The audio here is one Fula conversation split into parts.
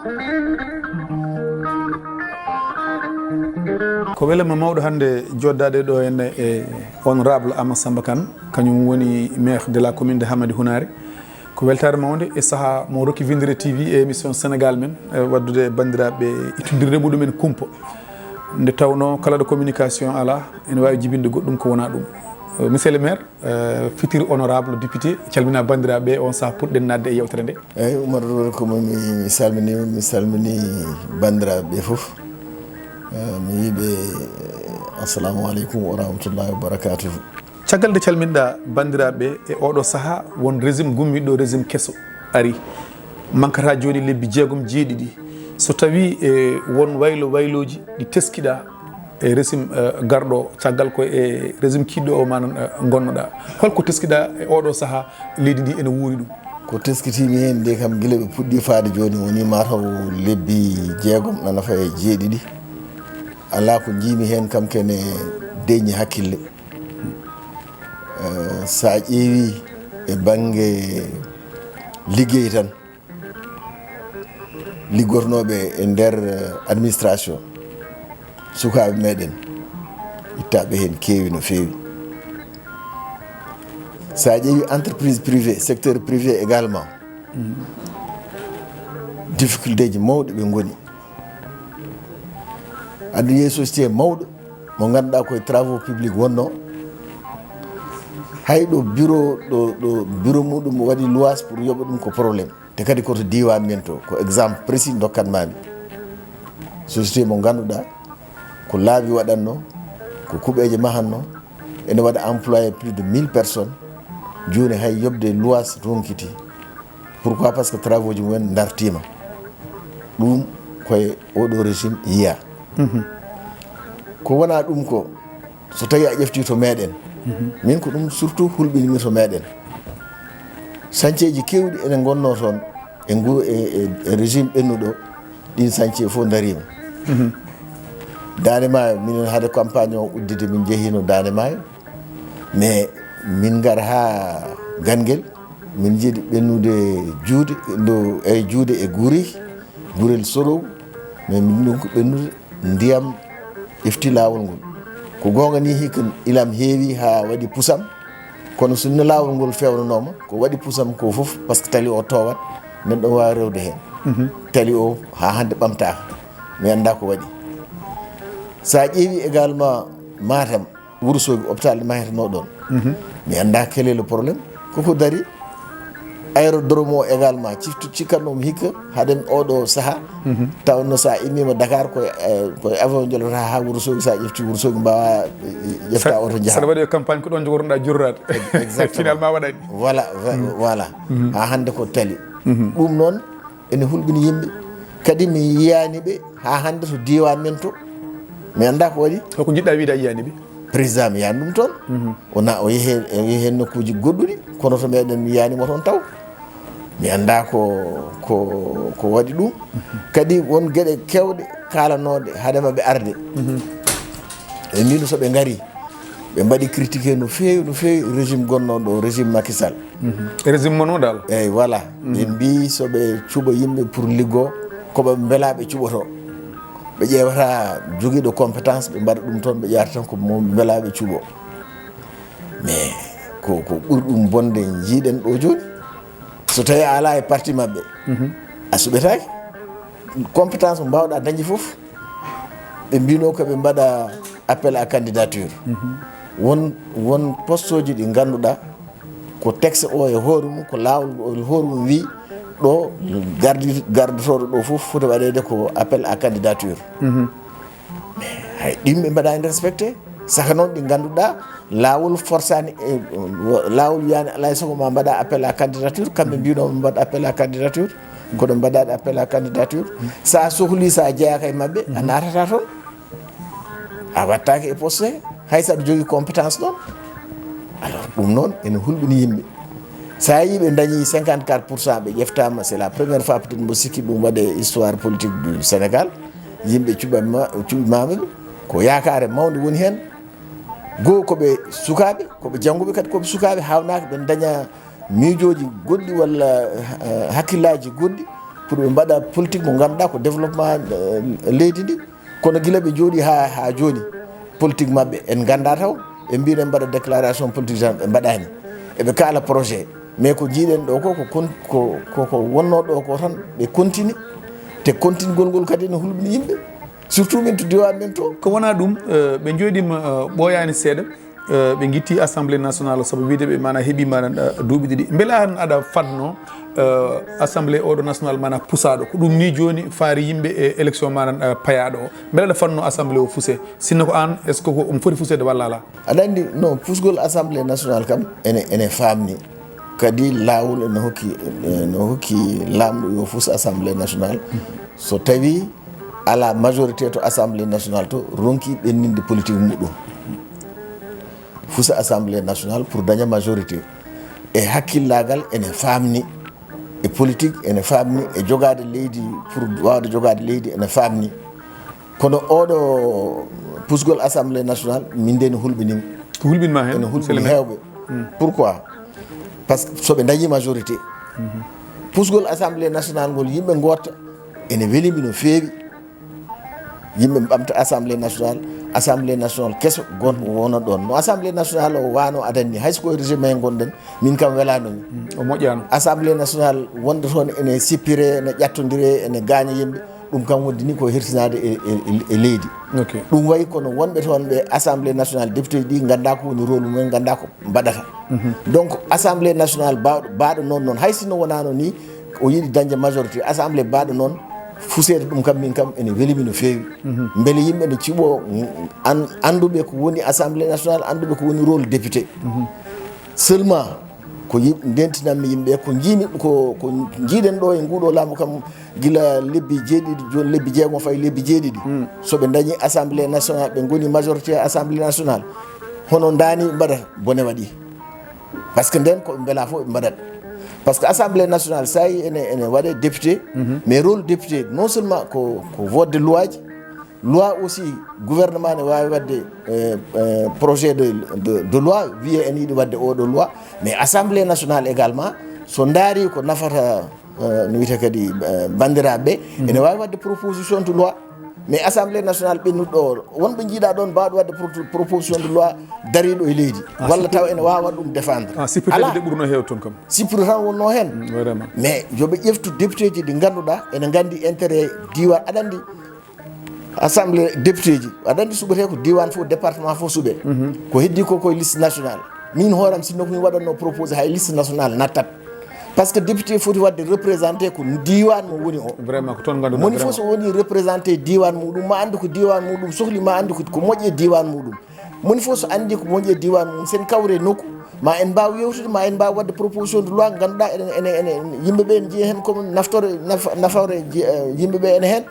ko welama mawɗo hande joddade ɗo henne e honorable Amadou Samba Kane kañum woni maire de la commune de Hamady Hounare ko weltare mawde e saaha mo rokki WINNDERE-TV e émission Sénégal men waddude bandiraɓe ittodirde muɗumen kumpa nde tawno kala ɗo communication ala ene wawi jibinde goɗɗum ko wona ɗum monsieur le maire futur honorable député calmina bandiraɓe on saaha puɗɗen nadde e yewtere nde eyyi Oumar komo mi salmini bandiraɓe foof mi wiiɓe assalamu aleykum wa rahmatullahi wa barakatuhu. caggal nde calminɗa bandiraɓe e oɗo saaha won régime gummiɗo régime kesso ari mankata joni lebbi 6 jeeɗiɗi so tawi e won wayloji ɗi teskiɗa e régime garɗo caggal ko e régime kiɗɗo o manan gonnoɗa holko teskiɗa e oɗo saaha leydi ndi ene wuuri ɗum ko teskitimi hen nde kam guila ɓe puɗɗi faade joni woni mataw lebbi 6 nana faye 7 ala ko jiimi hen kam kene deñi hakkille sa ƴeewi e banggue liggey tan liggornoɓe e nder administration sukaɓe meɗen ittaɓe hen keewi no feewi sa ƴeewi entreprise privé secteur privé également difficulté ji mawɗi ɓe goni andi yeeyi société mawɗo mo ganduɗa koye travaux public wonno hayɗo bureau muɗum waɗi luwas pour yoɓa ɗum ko probléme te kadi koto diwan men to ko exemple précis dokkatmami société mo ganduɗa ko laabi waɗanno ko kuuɓeje mahanno ene waɗa employé plus de 1000 personnes joni hay yobde luwas ronkiti pourquoi parce que travaux ji mumen dartima ɗum koye oɗo régime yiya ko wona ɗum ko so tawi a ƴefti to meɗen min ko ɗum surtout hulɓinimi to meɗen chantier ji kewɗi ene gonno toon e régime ɓennuɗo ɗin chantier fof darima Dande Maayo minen haade campagne o uddide min jeehino Dande Maayo mais min gara ha Ganguel min jiiɗi ɓennude juude e Gurel Sorow mais min ɗum ko ɓennude ndiyam ifti lawol ngol ko gonga ni hikka ilam heewi ha waɗi pusam kono so no lawol ngol fewnanoma ko waɗi pusam ko foof par ce que tali o towat neɗɗo wawi rewde hen tali o ha hande ɓamtaka mi anda ko waɗi sa ƴeewi également Matam Wourossogui hôpital mahetano ɗon mi anda quel est le probléme koko dari aérodrome o également cikkannomi hikka haɗen oɗo saaha tawno sa immima Dakar koye avion jolata ha Wourossogui sa ƴefti Wourossogui mbawa ƴefta oto jaaha saɗa waɗi e campagne ko ɗon jogornoɗa jurrade finalement waɗani voilà ha hande ko tali ɗum noon ene hulɓini yimɓe kadi mi yiyaniɓe ha hande to diwan men to mi anda ko waɗi holko jiɗɗa wiide a yiyaniɓe président mi yani ɗum toon o yeehi hen nokkuji goɗɗuɗi kono to meɗen mi yiyanimo toon taw mi anda ko waɗi ɗum kadi won gueɗe kewɗe kalanoɗe haadema ɓe arde e mbino soɓe gaari ɓe mbaɗi critiqué no fewi régime gonnoɗo régime Macky Sall régime monoɗal eyyi voilà ɓe mbi soɓe cuuɓa yimɓe pour liggo koɓe beelaɓe cuuɓoto ɓe ƴewata joguiɗo compétence ɓe mbaɗa ɗum toon ɓe ƴewata tan ko mo beelaɓe cuuɓo mais ko ɓuuri ɗum bonde jiiɗen ɗo joni so tawi a ala e parti mabɓe a suɓetaki compétence mo mbawɗa dañde foof ɓe mbino koɓe mbaɗa appel à candidature won poste uji ɗi ganduɗa ko texte o e hoore mum ko lawol hoore mum wi ɗo gardotoɗo ɗo foof foti waɗede ko appel à candidature hay ɗimɓe mbaɗani respecté saka noon ɗi ganduɗa lawol forçani lawol wiyani alay saago ma mbaɗa appel à candidature kamɓe mbinoɓe mbaɗa appel à candidature koɗo mbaɗaɗe appel à candidature sa sohli sa jeeyaka e mabɓe a natata toon a wattake e poste he hay saɗa jogui compétence ɗon alors ɗum noon ene hulɓini yimɓe sa yi ɓe dañi 54% ɓe ƴeftama c'est la première fois peut-être mbo sikki ɗum waɗe histoire politique du Sénégal yimɓe cuɓimaɓe ko yakare mawde woni hen goo koɓe sukaɓe koɓe jangguɓe kadi koɓe sukaɓe hawnaka ɓe daña miijoji goɗɗi walla hakkillaji goɗɗi pour ɓe mbaɗa politique mo ganduɗa ko développement leydi ndi kono guila ɓe jooɗi ha joni politique mabɓe en ganda taw ɓe mbino en mbaɗa déclaration politique jan ɓe mbaɗani eɓe kaala projet mais ko jiiɗen ɗo ko wonno ɗo ko tan ɓe continue te continuegol ngol kadi ne hulɓini yimɓe surtout min to diwan men to ko wona ɗum ɓe jooɗima ɓooyani seeɗa ɓe guitti assemblée nationale saabu wiide ɓe mana heeɓi mana duuɓi ɗiɗi beela han aɗa fadno assemblée oɗo national mana pusaɗo ko ɗum ni joni faari yimɓe e élection mana payaɗo o beela aɗa fanno assemblée o fuuse sinno ko an est ce que ko foti fuusede walla ala aɗa andi non pusgol assemblée nationale kam ene famni kadi lawol ene hokki lamɗo yo fuus assemblée nationale so tawi ala majorité to assemblée nationale to ronki ɓenninde politique muɗum fuusa assemblée nationale pour daña majorité e hakkillagal ene famni e politique ene famni e jogade leydi pour wawde jogade leydi ene famni kono oɗo pusgol assemblée nationale min de ne hulɓinimi ko hulɓinma hen ene hulɓini hewɓe pourquoi par ce que soɓe dañi majorité pusgol assemblée nationale ngol yimɓe gotta ene welimi no feewi yimɓe ɓamta assemblée nationale kesso gonɗo wona ɗon no assemblée nationale o wano adanni hayso koye régime he gonɗen min kam welanomi o moƴƴano assemblée nationale wonde toon ene sippire ene ƴattodire ene gaña yimɓe ɗum kam wondi ni ko hertinade e leydi ɗum wayi kono wonɓe toon ɓe assemblée nationale député ɗi ganda ko woni rôle mumen ganda ko mbaɗata donc assemblée nationale baɗo noon hay sinno wonano ni o yiiɗi dañde majorité assemblée baɗo noon fusede ɗum kam min kam ene welimi no feewi beele yimɓe ne ciɓo anduɓe ko woni assemblée nationale anduɓe ko woni rôle député seulement ko ndentinanmi yimɓe ko jiimi ko jiiɗen ɗo e nguɗo laamu kam gila lebbi jeeɗiɗi joni lebbi jeegom fayi lebbi jeeɗiɗi soɓe dañi assemblée nationale ɓe goni majorité assemblée nationale hono dani ɓe mbaɗata bone waɗi par ce que nden koɓe beela fof ɓe mbaɗat par ce que assemblée nationale sa yi ene waɗe député mais rôle député non seulement ko vodde loi ji loi aussi gouvernement ne wawi wadde projet de loi wiye en yiiɗi wadde oɗo loi mais assemblée nationale également so daari ko nafata no wiyete kadi bandiraɓeɓe ene wawi wadde proposition de loi mais assemblée nationale ɓennuɗo wonɓe jiiɗa ɗon mbawɗo wadde proposition de loi dariɗo e leydi walla taw ene wawa ɗum défendre sippirde ɗe ɓurno heew toon kam sippiri tan wonno hen mais yoɓe ƴeftu député ji ɗi ganduɗa ene gandi intérêt diwan aɗa andi assemblée député ji aɗa andi suɓete ko diwan fof département fof suuɓe ko heddi ko koye liste nationale min hooram sinno ko min waɗanno proposé hay liste nationale nattat par ce que député foti wadde représenté ko diwan mo woni o vraiment ko toon ganduɗa moni fof so woni représenté diwan muɗum ma andi ko diwan muɗum sohli ma andi ko moƴƴe diwan muɗum moni fof so andi ko moƴƴe diwan muɗum sen kawre nokku ma en mbaw yewtude ma en mbaw wadde proposition de loi ganduɗa ene yimɓeɓe ne jiiya hen comme nafore yimɓeɓe ene hen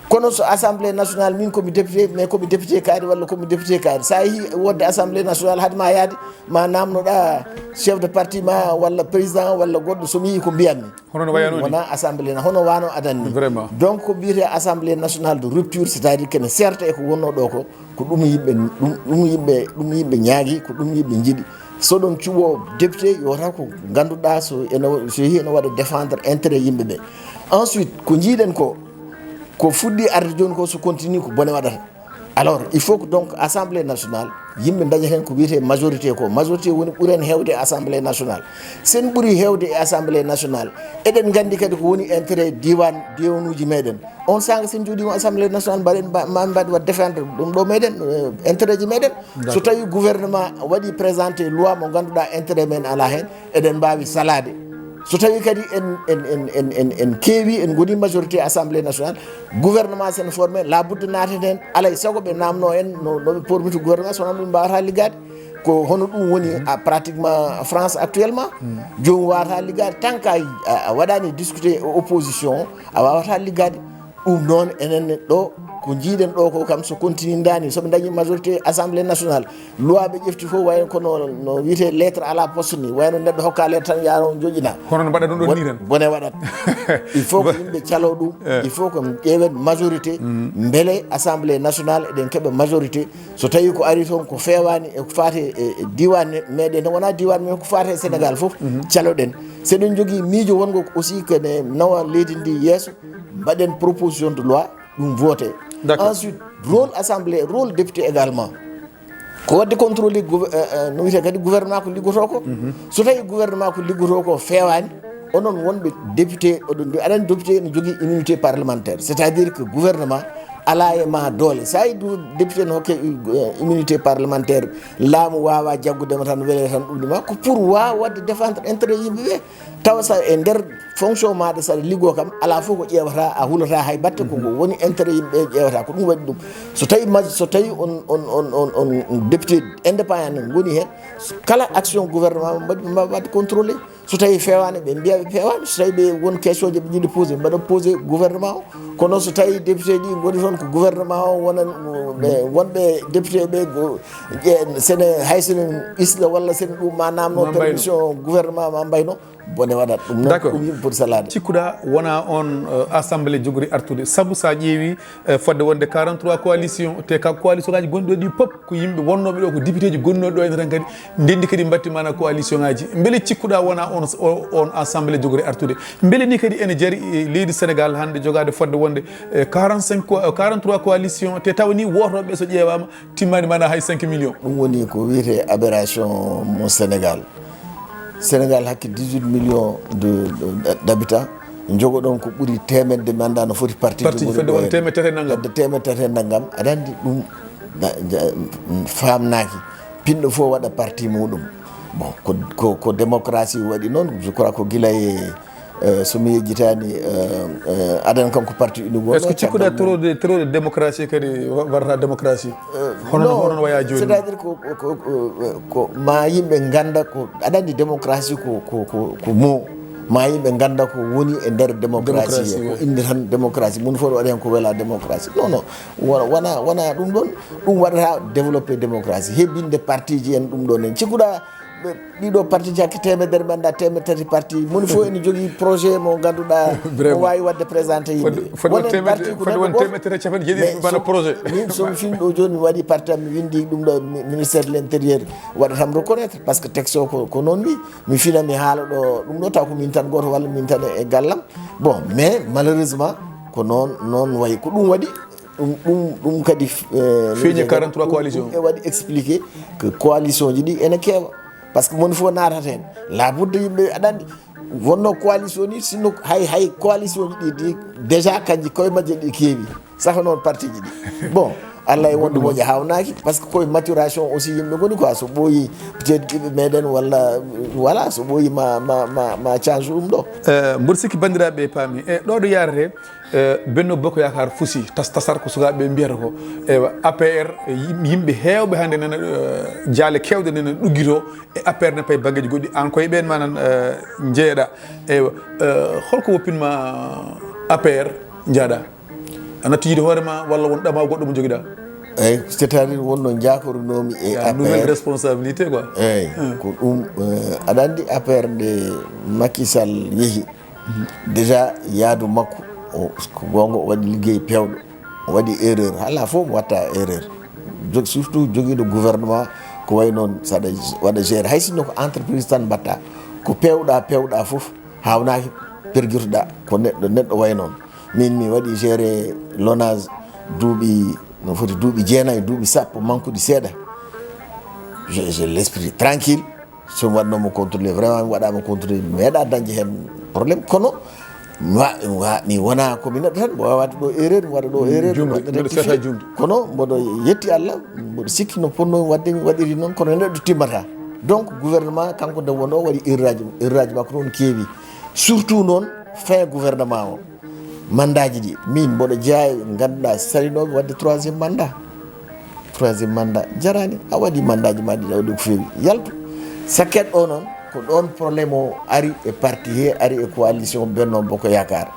kono so assemblée nationale min komi député mais komi député kaari walla komi député kaari sa yeehi wodde assemblée nationale haade ma yaade ma namnoɗa chef de parti ma walla président walla goɗɗo somi yii ko mbiyatmi wona assemblée hono wano adanni donc ko mbiyete assemblée nationale de rupture c' est à dire kene serta e ko wonno ɗo ko ɗum yimɓe ñaagui ko ɗum yimɓe jiiɗi so ɗon cuɓo député yo taw ko ganduɗa so yeehi ene waɗa défendre intérêt yimɓeɓe ensuite ko jiiɗen ko fuɗɗi arde joni ko so continue ko bone waɗata alors il faut que donc assemblée nationale yimɓe daña hen ko wiyete majorité woni ɓuuren hewde e assemblée nationale sen ɓuuri hewde e assemblée nationale eɗen gandi kadi ko woni intérêt diwanuji meɗen on sanga sen jooɗima assemblée nationale mbaɗi wat défendre ɗum ɗo meɗen intérêt ji meɗen so tawi gouvernement waɗi présenté loi mo ganduɗa intérêt men ala hen eɗen mbawi salade so tawi kadi en keewi en goni majorité assemblée nationale gouvernement sen formé labudde naaten hen alay saago ɓe namno en noɓe pormito gouvernement sono ɗum mbawata liggade ko hono ɗum woni pratiquement France actuellement jomum wawata liggade tant que a waɗani discuté opposition a wawata liggade ɗum noon enen ɗo ko jiiɗen ɗo ko kam so continue dani soɓe dañi majorité assemblée nationale loi ɓe ƴefti fof wayno kono no wiyete lettre à la poste ni wayno neɗɗo hokka lettre tan yaaro joƴina hono no mbaɗa ɗum ɗon ni tan bone waɗat il faut ko yimɓe calo ɗum il faut ko ƴeewen majorité beele assemblée nationale eɗen keeɓa majorité so tawi ko ari toon ko fewani e ko fate e diwan meɗen tan wona diwan men ko fate e sénégal fof caloɗen seɗen jogui miijo wongo aussi kene nawa leydi ndi yeeso mbaɗen proposition de loi ɗum voté ensuite rôle assemblée rôle député également ko wadde contrôler no wiyete kadi gouvernement ko liggoto ko so tawi gouvernement ko liggoto ko fewani onon wonɓe député oɗon aɗani député ne jogui immunité parlementaire c'est à dire que gouvernement ala e ma doole sa yi député ne hokke immunité parlementaire laamu wawa jaggudema tan weele tan ɗumɗuma ko pour wawa wadde défendre intérêt yimɓeɓe tawa sa e nder fonction maɗa saɗa liggo kam ala fof ko ƴewata a hulata hay batte koko woni intérêt yimɓeɓe ƴewata ko ɗum waɗi ɗum so tawi on député indépendant goni hen kala action gouvernement mbaɗi wadde contrôlé so tawi fewani ɓe mbiya ɓe pewani so tawi ɓe won question je ɓe jiiɗi posé mbaɗa posé gouvernement o kono so tawi député ɗi goni toon ko gouvernement o wonan wonɓe député ɓe sene hay sene isla walla sene ɗum ma namno permission gouvernement ma mbayno bone waɗat ɗum noon ɗum yimɓe pour salade cikkuɗa wona on assemblée jogori artude saabu sa ƴeewi fodde wonde 43 coalition te ka coalition ngaji gonɗo ɗi pop ko yimɓe wonnoɓe ɗo ko député ji gonnoɗo ɗo ene tan kadi ndendi kadi batti mana coalition ngaji beele cikkuɗa wona on assemblée jogori artude beele ni kadi ene jaari leydi sénégal hande jogade fodde wonde 43 coalition te taw ni wotoɓe so ƴeewama timmani mana hay 5 millions ɗum woni ko wiyete aberration mo sénégal hakke 18 millions d'habitants jogoɗon ko ɓuuri temedde mi anda no foti parti fodde won temettete naggam aɗa andi ɗum famnaki pinɗo fof waɗa parti muɗum bon ko démocratie waɗi noon je crois ko guila somi yejjitani adan kanko parti unique est ce que cikkuɗa trop de démocratie kadi warata démocratie hono waya joni c'est à dire ko ma yimɓe ganda ko aɗa andi démocratie ko mo ma yimɓe ganda ko woni e nder démocratie ko indi tan démocratie mun fof waɗa hen ko wela démocratie non wona ɗum ɗon ɗum waɗata développé démocratie hebbinde parti ji en ɗum ɗon en cikkuɗa ɗiɗo parti ji hakke temedere ɓe anda temettati parti moni fof ene jogui projet mo ganduɗa o wawi wadde présenté yimɓe fode won temettere capan jeeɗiɗi bana projet min somi fini ɗo joni mi waɗi parti am mi windi ɗum ɗo ministére de l' intérieur waɗatam reconnaître par ce que texte o ko noon wi mi fina mi haala ɗo ɗum ɗo taw ko min tan goto walla min tan e gallam bon mais malheureusement ko noon wayi ko ɗum waɗi ɗum kadi feeñi 43 coalition e waɗi expliqué que coalition ji ɗi ene keewa par ce que moni fof natata hen labudde yimɓe aɗa andi wonno coalition ni sinno hay coalition ji ɗi déjà kanji koye majje ɗi keewi saka noon parti ji ɗi bon Allah e wonde moƴƴa hawnaki par ce que koye maturation aussi yimɓe goni quoi so ɓooyi peut être ɓiɓɓe meɗen walla voilà so ɓooyi ma change ɗum ɗo mboɗo sikki bandiraɓe paami e ɗo ɗo yarete Benno Bokk Yakar fusi tasar ko sukaɓe mbiyata ko ewa APR yimɓe hewɓe hande nana jaale kewɗe nana ɗuggito e APR ne paye banggueji goɗɗi an koye ɓen ma nan jeeyaɗa ewa holko woppinma APR jaaɗa a natti yiide hoorema walla won ɗama goɗɗo mo joguiɗa eyyi c'est à dire wonno jakorunomi e APR nouvelle responsabilité quoi eyyi ko ɗum aɗa andi APR nde Macky Sall yeehi déjà yaadu makko ko gonga o waɗi ligguey pewɗo o waɗi erreur hala fof mo watta erreur surtout joguiɗo gouvernement ko way noon saɗa waɗa géré hay sinno ko entreprise tan mbatta ko pewɗa fof hawnaki perguitoɗa ko neɗɗo way noon min mi waɗi géré lonage duuɓi no foti duuɓi jeenayyi duuɓi sappo mankude seeɗa j'ai l'esprit tranquille somi waɗnomo contrôlé vraiment mi waɗama contrôlé mi meeɗa dañde hen probléme kono mi wona komi neɗɗo tan mbo wawade ɗo erreur mi waɗa ɗo erreur kono mboɗo yetti Allah mboɗo sikki no ponnomi wadde mi waɗiri noon kono neɗɗo timmata donc gouvernement kanko nde wonɗo waɗi erreur aji makko noon keewi surtout noon fin gouvernement o mandat ji ɗi min mboɗo jeeya ganduɗa salinoɓe wadde troisiéme mandat jarani a waɗi mandat ji ma ɗiɗi a waɗi ko feewi yaltu sakket o noon ko ɗon probléme o ari e parti he ari e coalition Benno Bokk Yakar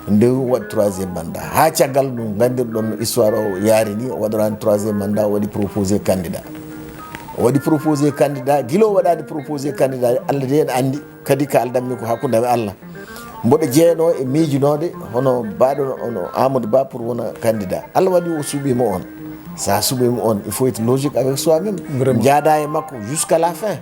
nde waɗi troisiéme mandat ha caggal ɗum gandirɗon histoire o yaari ni o waɗorani troisiéme mandat o waɗi proposé candidat guila o waɗade proposé candidat Allah de en andi kadi ka aldanmi ko hakkude e Allah mboɗo jeeyno e miijunode hono baɗo ono Amadou Ba pour wona candidat Allah waɗi o suuɓima on sa suuɓima on il faut être logique avec soi-même jaada e makko jusqu'à la fin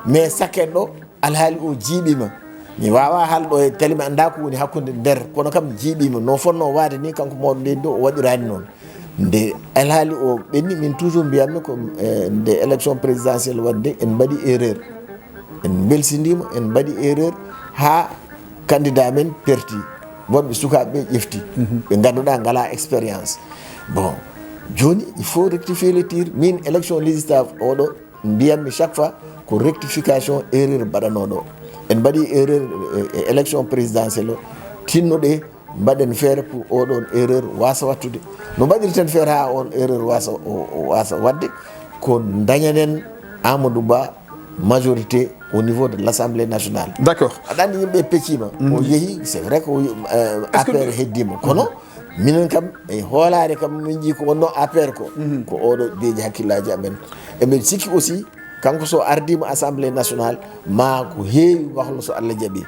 mais saken ɗo alhaali o jiiɓima mi wawa haalɗo e télé mi anda ko woni hakkude nder kono kam jiiɓima no fonno wade ni kanko mawɗo leydi o waɗirani noon nde alhaali o ɓenni min toujours mbiyatmi ko nde élection présidentielle wadde en mbaɗi erreur en belsidima en mbaɗi erreur ha candidat men perti wonɓe sukaɓe ƴefti ɓe ganduɗa ngala expérience bon joni il faut rectifier le tir min élection législative oɗo mbiyatmi chaque fois ko rectification erreur mbaɗanoɗo en mbaɗi erreur élection présidentielle o tinnoɗe mbaɗen feere pour oɗon erreur wasa wattude no mbaɗirten feere ha on erreur wasa wadde ko dañanen Amadou Ba majorité au niveau de l'Assemblée nationale. D'accord. aɗa andi yimɓe peccima o yeehi c'est vrai ko affaire heddima kono minen kam e hoolare kam min jii ko wonno affaire ko ko oɗo beeji hakkillaji amen emin sikki aussi kanko so ardima assemblée nationale ma ko heewi wahlo so Allah jaaɓi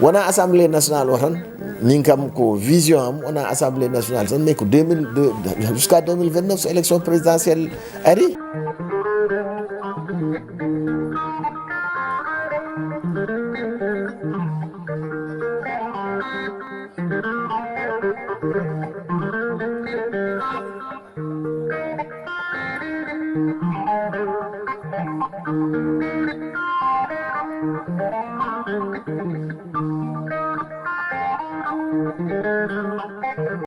wona assemblée nationale o tan min kam ko vision am wona assemblée nationale tan mais ko 2002 jusqu'à 2029 so élection présidentielle ari